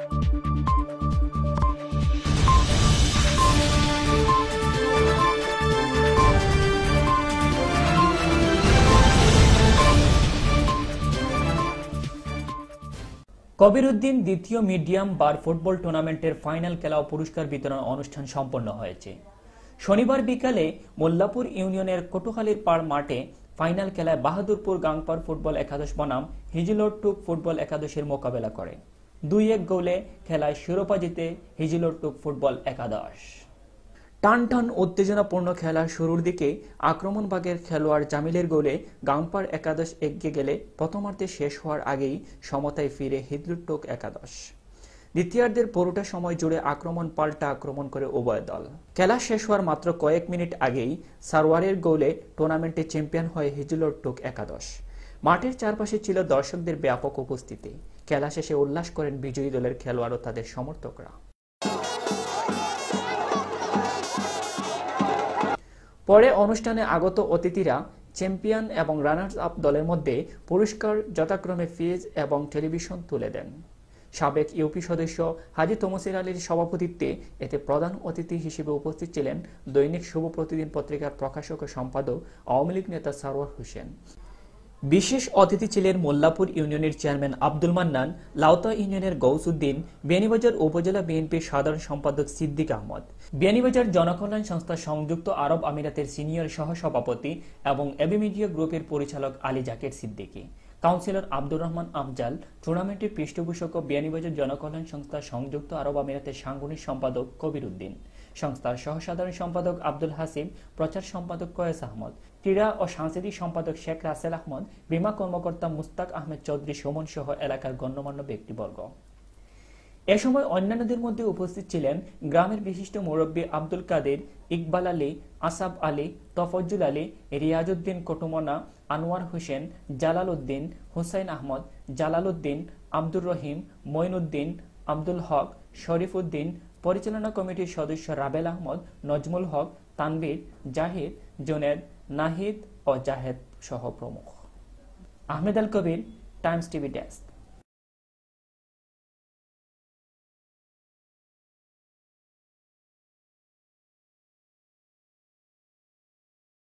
কবির উদ্দিন দ্বিতীয় মিডিয়াম বার ফুটবল টুর্নামেন্টের ফাইনাল খেলা ও পুরস্কার বিতরণ অনুষ্ঠান সম্পন্ন হয়েছে। শনিবার বিকালে মোল্লাপুর ইউনিয়নের কটুখালীর পাড় মাঠে ফাইনাল খেলায় বাহাদুরপুর গাংপাড় ফুটবল একাদশ বনাম হিজিলটুক ফুটবল একাদশের মোকাবেলা করে 2-1 গোলে খেলায় শিরোপা জিতে হিজিলটুক ফুটবল একাদশ। টানটান উত্তেজনাপূর্ণ খেলার শুরুর দিকে আক্রমণভাগের খেলোয়াড় জামিলের গোলে গাংপাড় একাদশ এগিয়ে গেলে প্রথমার্ধে শেষ হওয়ার আগেই সমতায় ফিরে হিজিলটুক একাদশ। দ্বিতীয়ার্ধের পুরোটা সময় জুড়ে আক্রমণ পাল্টা আক্রমণ করে উভয় দল। খেলা শেষ হওয়ার মাত্র কয়েক মিনিট আগেই সারওয়ারের গোলে টুর্নামেন্টে চ্যাম্পিয়ন হয় হিজিলটুক একাদশ। মাঠের চারপাশে ছিল দর্শকদের ব্যাপক উপস্থিতি। খেলা শেষে উল্লাস করেন বিজয়ী দলের খেলোয়াড় ও তাদের সমর্থকরা। পরে অনুষ্ঠানে আগত অতিথিরা চ্যাম্পিয়ন এবং রানার্স আপ দলের মধ্যে পুরস্কার যথাক্রমে ফ্রিজ এবং টেলিভিশন তুলে দেন। সাবেক ইউপি সদস্য হাজী তমসির আলীর সভাপতিত্বে এতে প্রধান অতিথি হিসেবে উপস্থিত ছিলেন দৈনিক শুভ প্রতিদিন পত্রিকার প্রকাশক ও সম্পাদক আওয়ামী লীগ নেতা সারওয়ার হোসেন। বিশেষ অতিথি ছিলেন মোল্লাপুর ইউনিয়নের চেয়ারম্যান আব্দুল মান্নান, লাউতা ইউনিয়নের গৌস উদ্দিন, বিয়ানীবাজার উপজেলা বিএনপির সাধারণ সম্পাদক সিদ্দিক আহমদ, বিয়ানীবাজার জনকল্যাণ সংস্থা সংযুক্ত আরব আমিরাতের সিনিয়র সহসভাপতি এবং এবি মিডিয়া গ্রুপের পরিচালক আলী জাকের সিদ্দিকী, কাউন্সিলর আব্দুর রহমান আফজাল, টুর্নামেন্টের পৃষ্ঠপোষক ও বিয়ানীবাজার জনকল্যাণ সংস্থা সংযুক্ত আরব আমিরাতের সাংগঠনিক সম্পাদক কবির উদ্দিন, সংস্থার সহসাধারণ সম্পাদক আব্দুল হাসিম, প্রচার সম্পাদক কয়েস আহমদ, ক্রীড়া ও সাংস্কৃতিক সম্পাদক শেখ রাসেল আহমদ, বীমা কর্মকর্তা মুস্তাক আহমেদ চৌধুরী সুমন সহ এলাকার গণ্যমান্য ব্যক্তিবর্গ। এ সময় অন্যান্যদের মধ্যে উপস্থিত ছিলেন গ্রামের বিশিষ্ট মুরব্বী আব্দুল কাদের, ইকবাল আলী, আসাব আলী, তফজ্জুল আলী, রিয়াজউদ্দিন কটুমনা, আনোয়ার হোসেন, জালাল উদ্দিন, হুসাইন আহমদ, জালাল উদ্দিন, আব্দুর রহিম, মঈনুদ্দিন, আব্দুল হক, শরীফ উদ্দিন, পরিচালনা কমিটির সদস্য রাবেল আহমদ, নজমুল হক, তানভীর, জাহিদ, জুনেদ, নাহিদ ও জাহেদ সহ প্রমুখ। আহমেদ আল কবির, টাইমস টিভি ডেস্ক।